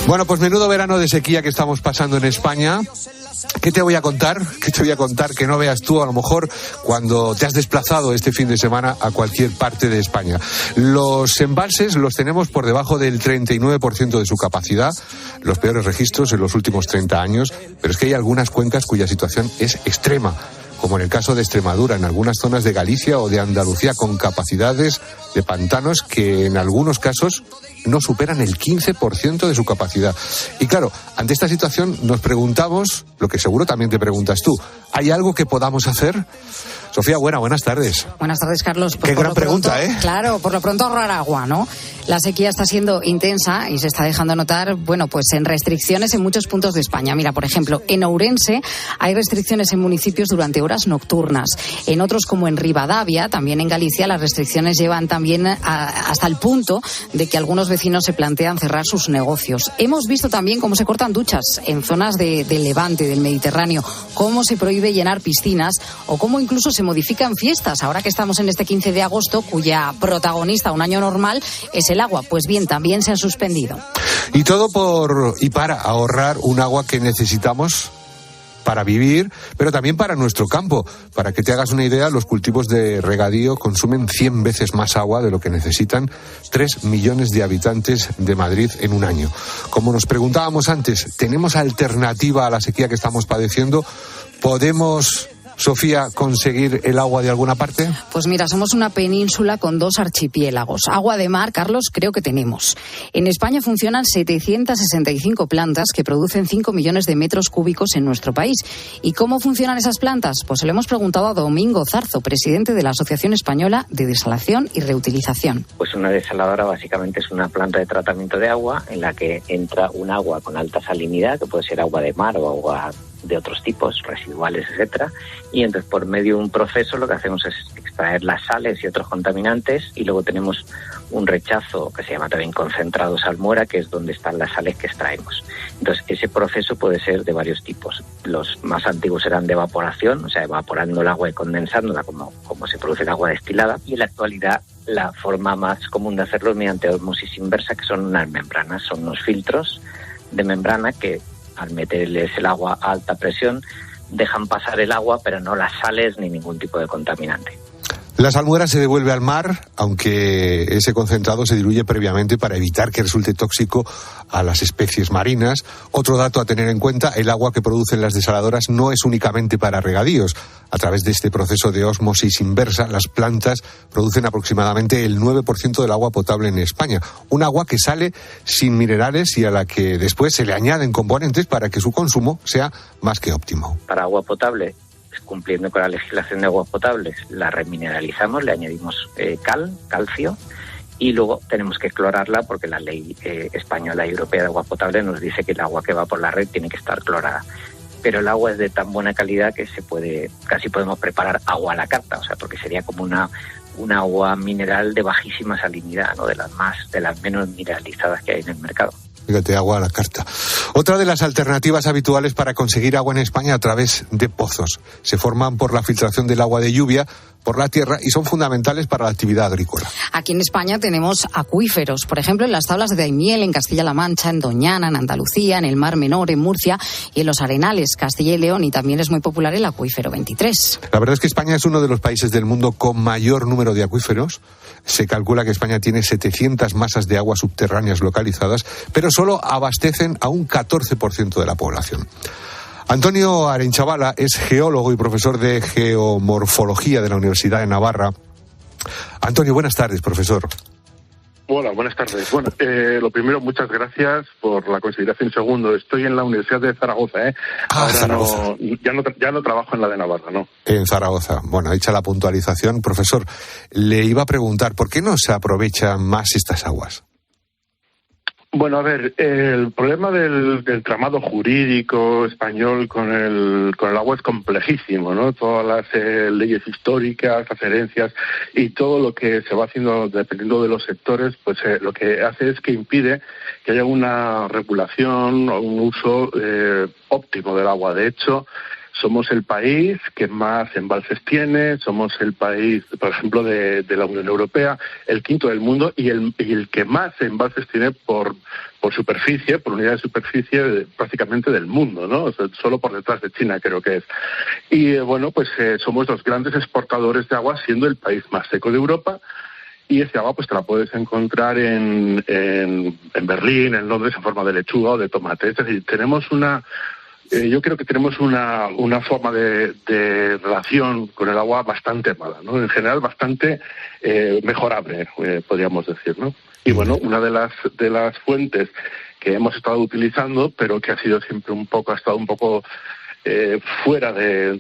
Bueno, pues menudo verano de sequía que estamos pasando en España. ¿Qué te voy a contar? Que no veas tú, a lo mejor, cuando te has desplazado este fin de semana a cualquier parte de España. Los embalses los tenemos por debajo del 39% de su capacidad, los peores registros en los últimos 30 años, pero es que hay algunas cuencas cuya situación es extrema, como en el caso de Extremadura, en algunas zonas de Galicia o de Andalucía, con capacidades de pantanos que en algunos casos no superan el 15% de su capacidad. Y claro, ante esta situación nos preguntamos, lo que seguro también te preguntas tú, ¿hay algo que podamos hacer? Sofía, buenas tardes. Buenas tardes, Carlos. Qué gran pregunta, ¿eh? Claro, por lo pronto ahorrar agua, ¿no? La sequía está siendo intensa y se está dejando notar, pues en restricciones en muchos puntos de España. Mira, por ejemplo, en Ourense hay restricciones en municipios durante horas nocturnas. En otros, como en Rivadavia, también en Galicia, las restricciones llevan también hasta el punto de que algunos vecinos se plantean cerrar sus negocios. Hemos visto también cómo se cortan duchas en zonas del Levante, del Mediterráneo, cómo se prohíbe llenar piscinas o cómo incluso se modifican fiestas. Ahora que estamos en este 15 de agosto, cuya protagonista un año normal es el agua. Pues bien, también se han suspendido. Y todo para ahorrar un agua que necesitamos para vivir, pero también para nuestro campo. Para que te hagas una idea, los cultivos de regadío consumen 100 veces más agua de lo que necesitan 3 millones de habitantes de Madrid en un año. Como nos preguntábamos antes, ¿tenemos alternativa a la sequía que estamos padeciendo? ¿Podemos, Sofía, conseguir el agua de alguna parte? Pues mira, somos una península con 2 archipiélagos. Agua de mar, Carlos, creo que tenemos. En España funcionan 765 plantas que producen 5 millones de metros cúbicos en nuestro país. ¿Y cómo funcionan esas plantas? Pues se lo hemos preguntado a Domingo Zarzo, presidente de la Asociación Española de Desalación y Reutilización. Pues una desaladora básicamente es una planta de tratamiento de agua en la que entra un agua con alta salinidad, que puede ser agua de mar o agua de otros tipos, residuales, etcétera, y entonces por medio de un proceso lo que hacemos es extraer las sales y otros contaminantes, y luego tenemos un rechazo que se llama también concentrado salmuera, que es donde están las sales que extraemos. Entonces ese proceso puede ser de varios tipos. Los más antiguos eran de evaporación, o sea, evaporando el agua y condensándola como se produce el agua destilada, y en la actualidad la forma más común de hacerlo es mediante ósmosis inversa, que son unas membranas, son unos filtros de membrana que al meterles el agua a alta presión dejan pasar el agua, pero no las sales ni ningún tipo de contaminante. La salmuera se devuelve al mar, aunque ese concentrado se diluye previamente para evitar que resulte tóxico a las especies marinas. Otro dato a tener en cuenta, el agua que producen las desaladoras no es únicamente para regadíos. A través de este proceso de ósmosis inversa, las plantas producen aproximadamente el 9% del agua potable en España. Un agua que sale sin minerales y a la que después se le añaden componentes para que su consumo sea más que óptimo. Para agua potable, cumpliendo con la legislación de aguas potables, la remineralizamos, le añadimos calcio, y luego tenemos que clorarla porque la ley española y europea de agua potable nos dice que el agua que va por la red tiene que estar clorada. Pero el agua es de tan buena calidad que casi podemos preparar agua a la carta, o sea, porque sería como una agua mineral de bajísima salinidad, ¿no? de las menos mineralizadas que hay en el mercado. Fíjate, agua a la carta. Otra de las alternativas habituales para conseguir agua en España a través de pozos. Se forman por la filtración del agua de lluvia por la tierra y son fundamentales para la actividad agrícola. Aquí en España tenemos acuíferos, por ejemplo, en las tablas de Daimiel, en Castilla-La Mancha, en Doñana, en Andalucía, en el Mar Menor, en Murcia y en los Arenales, Castilla y León, y también es muy popular el acuífero 23. La verdad es que España es uno de los países del mundo con mayor número de acuíferos. Se calcula que España tiene 700 masas de agua subterráneas localizadas, pero solo abastecen a un 14% de la población. Antonio Arenchabala es geólogo y profesor de geomorfología de la Universidad de Navarra. Antonio, buenas tardes, profesor. Hola, buenas tardes. Bueno, lo primero, muchas gracias por la consideración. Segundo, estoy en la Universidad de Zaragoza, Ahora Zaragoza. Ya no trabajo en la de Navarra, ¿no? En Zaragoza. Bueno, hecha la puntualización, profesor, le iba a preguntar, ¿por qué no se aprovechan más estas aguas? Bueno, a ver, el problema del tramado jurídico español con el agua es complejísimo, ¿no? Todas las leyes históricas, las herencias y todo lo que se va haciendo dependiendo de los sectores, pues lo que hace es que impide que haya una regulación o un uso óptimo del agua. De hecho, somos el país que más embalses tiene, somos el país, por ejemplo, de la Unión Europea, el quinto del mundo y el que más embalses tiene por por superficie, por unidad de superficie prácticamente del mundo, ¿no? O sea, solo por detrás de China creo que es. Y bueno, pues somos los grandes exportadores de agua, siendo el país más seco de Europa. Y ese agua pues te la puedes encontrar en Berlín, en Londres, en forma de lechuga o de tomate. Es decir, tenemos yo creo que tenemos una forma de relación con el agua bastante mala, ¿no? En general bastante mejorable, podríamos decir, ¿no? Y bueno, una de las fuentes que hemos estado utilizando, pero que ha estado un poco fuera de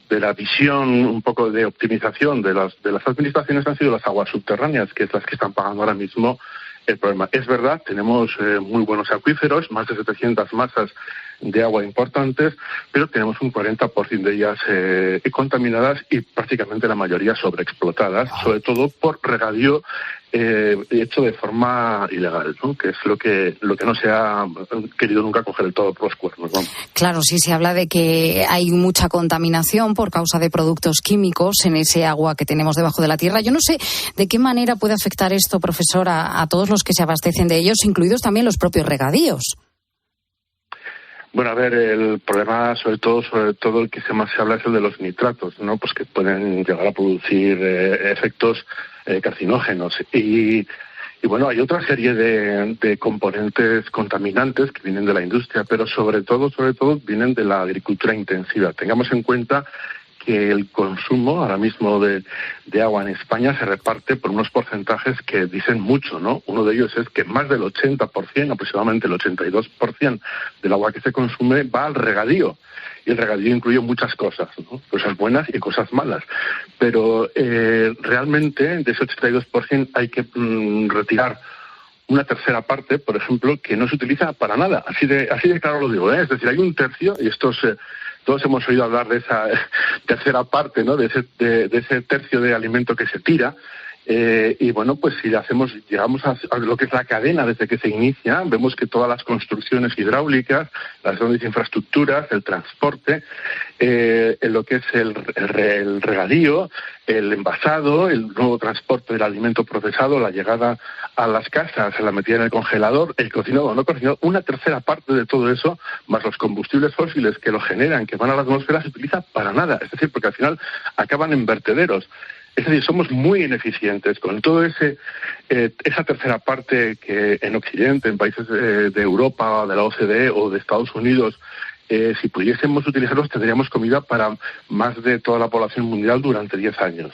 la visión, un poco de optimización de las administraciones, han sido las aguas subterráneas, que es las que están pagando ahora mismo el problema. Es verdad, tenemos muy buenos acuíferos, más de 700 masas de agua importantes, pero tenemos un 40% de ellas contaminadas y prácticamente la mayoría sobreexplotadas, sobre todo por regadío hecho de forma ilegal, ¿no? Que es lo que no se ha querido nunca coger el todo por los cuernos, ¿no? Claro, sí se habla de que hay mucha contaminación por causa de productos químicos en ese agua que tenemos debajo de la tierra. Yo no sé de qué manera puede afectar esto, profesor, a todos los que se abastecen de ellos, incluidos también los propios regadíos. Bueno, a ver, el problema sobre todo el que más se habla es el de los nitratos, ¿no? Pues que pueden llegar a producir efectos carcinógenos. Y bueno, hay otra serie de componentes contaminantes que vienen de la industria, pero sobre todo vienen de la agricultura intensiva. Tengamos en cuenta que el consumo ahora mismo de agua en España se reparte por unos porcentajes que dicen mucho, ¿no? Uno de ellos es que más del 80%, aproximadamente el 82% del agua que se consume va al regadío. Y el regadío incluye muchas cosas, ¿no? Cosas buenas y cosas malas. Pero realmente de ese 82% hay que retirar una tercera parte, por ejemplo, que no se utiliza para nada. Así de claro lo digo, ¿eh? Es decir, hay un tercio, y todos hemos oído hablar de esa tercera parte, ¿no? De ese tercio de alimento que se tira. Y bueno, pues si llegamos a lo que es la cadena desde que se inicia, vemos que todas las construcciones hidráulicas, las grandes infraestructuras, el transporte, lo que es el regadío, el envasado, el nuevo transporte del alimento procesado, la llegada a las casas, la metida en el congelador, el cocinado o no cocinado, una tercera parte de todo eso, más los combustibles fósiles que lo generan, que van a la atmósfera, se utiliza para nada. Es decir, porque al final acaban en vertederos. Es decir, somos muy ineficientes con todo esa tercera parte que en Occidente, en países de Europa, de la OCDE o de Estados Unidos, si pudiésemos utilizarlos, tendríamos comida para más de toda la población mundial durante 10 años.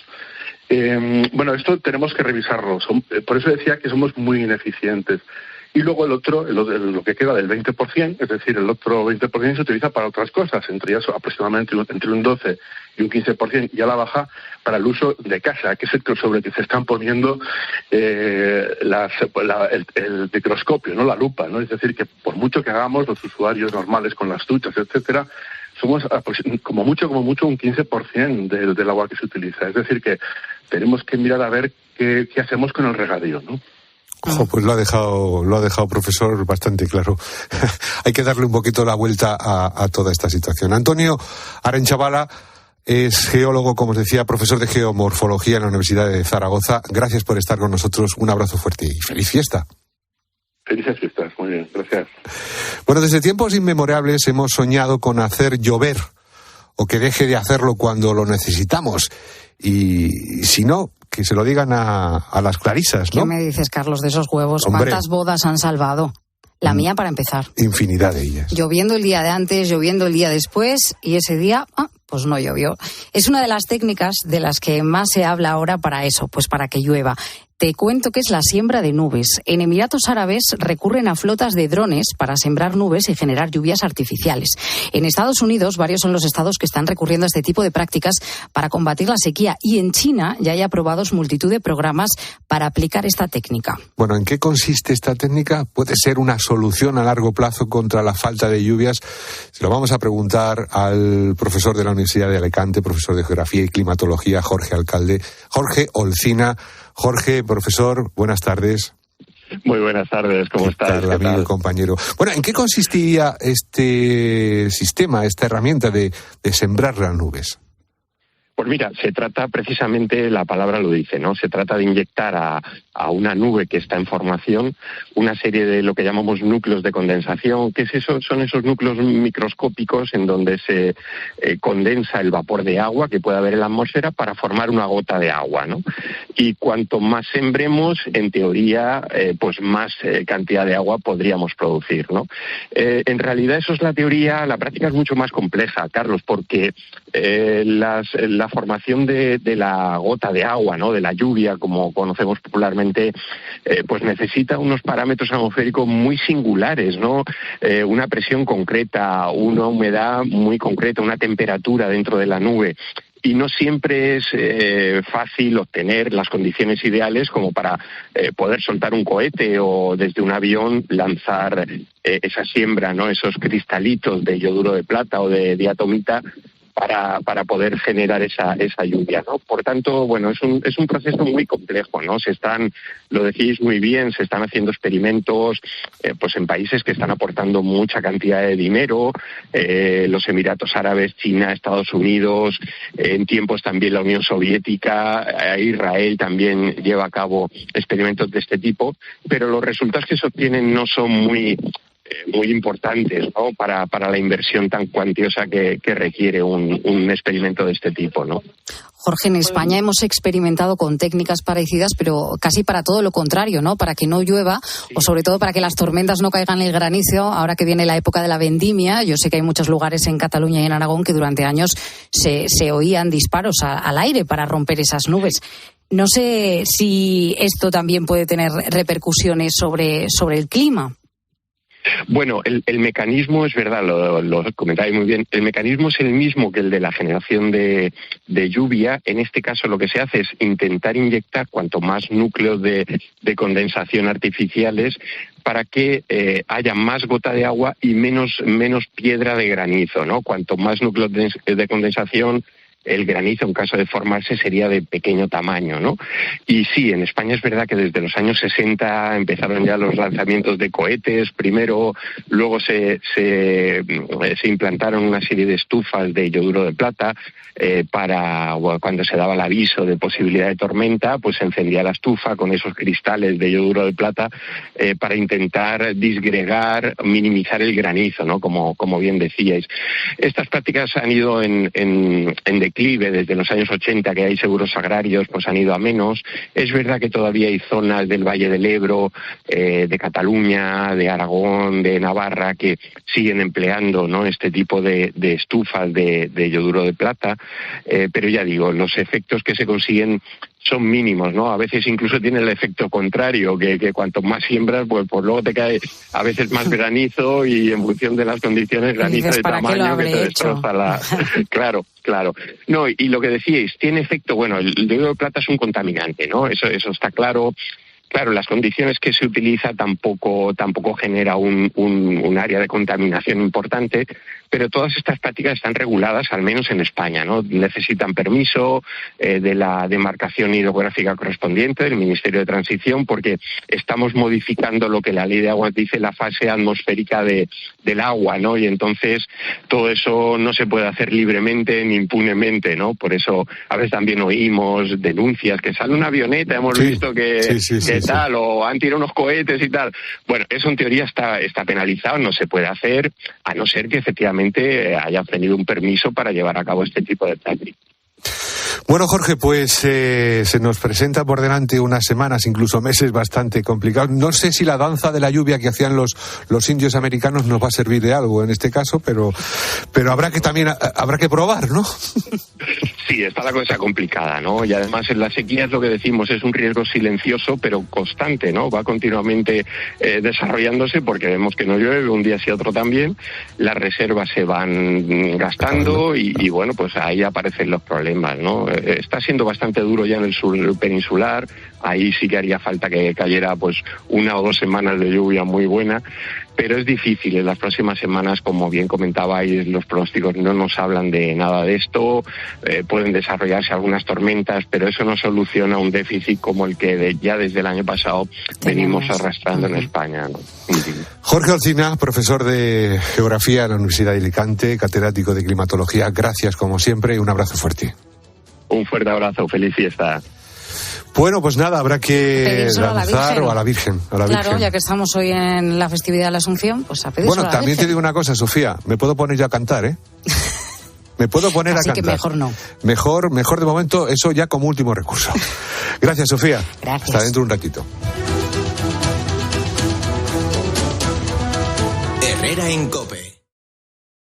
Bueno, esto tenemos que revisarlo. Por eso decía que somos muy ineficientes. Y luego lo que queda del 20%, es decir, el otro 20% se utiliza para otras cosas, entre ellas aproximadamente entre un 12 y un 15%, y a la baja para el uso de casa, que es el sobre el que se están poniendo el microscopio, ¿no? La lupa, ¿no? Es decir, que por mucho que hagamos los usuarios normales con las duchas, etcétera, somos como mucho un 15% del agua que se utiliza. Es decir, que tenemos que mirar a ver qué hacemos con el regadío, ¿no? Ojo, pues lo ha dejado, profesor, bastante claro. Hay que darle un poquito la vuelta a toda esta situación. Antonio Arenchabala es geólogo, como os decía, profesor de geomorfología en la Universidad de Zaragoza. Gracias por estar con nosotros. Un abrazo fuerte y feliz fiesta. Felices fiestas, muy bien, gracias. Bueno, desde tiempos inmemorables hemos soñado con hacer llover o que deje de hacerlo cuando lo necesitamos. Y si no, que se lo digan a las clarisas, ¿no? ¿Qué me dices, Carlos, de esos huevos? Hombre, ¿cuántas bodas han salvado? La mía, para empezar. Infinidad de ellas. Lloviendo el día de antes, lloviendo el día después, y ese día, pues no llovió. Es una de las técnicas de las que más se habla ahora para eso, pues para que llueva. Te cuento que es la siembra de nubes. En Emiratos Árabes recurren a flotas de drones para sembrar nubes y generar lluvias artificiales. En Estados Unidos, varios son los estados que están recurriendo a este tipo de prácticas para combatir la sequía. Y en China ya hay aprobados multitud de programas para aplicar esta técnica. Bueno, ¿en qué consiste esta técnica? ¿Puede ser una solución a largo plazo contra la falta de lluvias? Se lo vamos a preguntar al profesor de la Universidad de Alicante, profesor de Geografía y Climatología, Jorge Olcina. Jorge, profesor, buenas tardes. Muy buenas tardes, ¿cómo estás? ¿Qué tal, amigo y compañero? Bueno, ¿en qué consistiría este sistema, esta herramienta de sembrar las nubes? Pues mira, se trata precisamente, la palabra lo dice, ¿no? Se trata de inyectar a una nube que está en formación una serie de lo que llamamos núcleos de condensación. ¿Qué es eso? Son esos núcleos microscópicos en donde se condensa el vapor de agua que puede haber en la atmósfera para formar una gota de agua, ¿no? Y cuanto más sembremos, en teoría, pues más cantidad de agua podríamos producir, ¿no? En realidad eso es la teoría, la práctica es mucho más compleja, Carlos, porque la formación de la gota de agua, ¿no? De la lluvia, como conocemos popularmente, pues necesita unos parámetros atmosféricos muy singulares, ¿no? Una presión concreta, una humedad muy concreta, una temperatura dentro de la nube. Y no siempre es fácil obtener las condiciones ideales como para poder soltar un cohete o desde un avión lanzar esa siembra, ¿no? Esos cristalitos de yoduro de plata o de diatomita para poder generar esa lluvia, ¿no? Por tanto, bueno, es un proceso muy complejo, ¿no? Lo decís muy bien, se están haciendo experimentos pues en países que están aportando mucha cantidad de dinero, los Emiratos Árabes, China, Estados Unidos, en tiempos también la Unión Soviética, Israel también lleva a cabo experimentos de este tipo, pero los resultados que se obtienen no son muy importantes, ¿no? Para la inversión tan cuantiosa que requiere un experimento de este tipo, ¿no? Jorge, en España hemos experimentado con técnicas parecidas, pero casi para todo lo contrario, ¿no? Para que no llueva, o sobre todo para que las tormentas no caigan en el granizo, ahora que viene la época de la vendimia. Yo sé que hay muchos lugares en Cataluña y en Aragón que durante años se oían disparos al aire para romper esas nubes. No sé si esto también puede tener repercusiones sobre el clima. Bueno, el mecanismo es verdad, lo comentáis muy bien, el mecanismo es el mismo que el de la generación de lluvia. En este caso lo que se hace es intentar inyectar cuanto más núcleos de condensación artificiales para que haya más gota de agua y menos piedra de granizo, ¿no? Cuanto más núcleos de condensación, el granizo, en caso de formarse, sería de pequeño tamaño, ¿no? Y sí, en España es verdad que desde los años 60 empezaron ya los lanzamientos de cohetes, primero, luego se implantaron una serie de estufas de yoduro de plata, cuando se daba el aviso de posibilidad de tormenta, pues se encendía la estufa con esos cristales de yoduro de plata para intentar disgregar, minimizar el granizo, ¿no? Como bien decíais. Estas prácticas han ido en declive desde los años 80, que hay seguros agrarios, pues han ido a menos. Es verdad que todavía hay zonas del Valle del Ebro, de Cataluña, de Aragón, de Navarra, que siguen empleando, ¿no? Este tipo de estufas de yoduro de plata. Pero ya digo, los efectos que se consiguen son mínimos, ¿no? A veces incluso tiene el efecto contrario, que cuanto más siembras, pues luego te cae a veces más granizo y en función de las condiciones, granizo de tamaño que te destroza la... Claro. No, y lo que decíais, tiene efecto, bueno, el yoduro de plata es un contaminante, ¿no? Eso está claro. Claro, las condiciones que se utiliza tampoco genera un área de contaminación importante, pero todas estas prácticas están reguladas, al menos en España, ¿no? Necesitan permiso de la demarcación hidrográfica correspondiente del Ministerio de Transición, porque estamos modificando lo que la Ley de Aguas dice, la fase atmosférica del agua, ¿no? Y entonces todo eso no se puede hacer libremente ni impunemente, ¿no? Por eso a veces también oímos denuncias que sale una avioneta, hemos visto que tal, o han tirado unos cohetes y tal. Bueno, eso en teoría está penalizado, no se puede hacer, a no ser que efectivamente haya obtenido un permiso para llevar a cabo este tipo de prácticas. Bueno, Jorge, pues se nos presenta por delante unas semanas, incluso meses bastante complicados. No sé si la danza de la lluvia que hacían los indios americanos nos va a servir de algo en este caso, pero habrá que probar, ¿no? Sí, está la cosa complicada, ¿no? Y además en las sequías lo que decimos es un riesgo silencioso pero constante, ¿no? Va continuamente desarrollándose porque vemos que no llueve, un día sí otro también, las reservas se van gastando y bueno, pues ahí aparecen los problemas, ¿no? Está siendo bastante duro ya en el sur peninsular, ahí sí que haría falta que cayera pues 1 o 2 semanas de lluvia muy buena, pero es difícil. En las próximas semanas, como bien comentabais, los pronósticos no nos hablan de nada de esto, pueden desarrollarse algunas tormentas, pero eso no soluciona un déficit como el que ya desde el año pasado venimos arrastrando en España, ¿no? Jorge Olcina, profesor de Geografía en la Universidad de Alicante, catedrático de Climatología, gracias como siempre y un abrazo fuerte. Un fuerte abrazo, feliz fiesta. Bueno, pues nada, habrá que lanzar a la Virgen. Claro, ya que estamos hoy en la festividad de la Asunción, pues a pedir. Bueno, también te digo una cosa, Sofía, me puedo poner yo a cantar, ¿eh? Me puedo poner Así a cantar. Que mejor no. Mejor de momento, eso ya como último recurso. Gracias, Sofía. Gracias. Hasta dentro de un ratito. Herrera en COPE.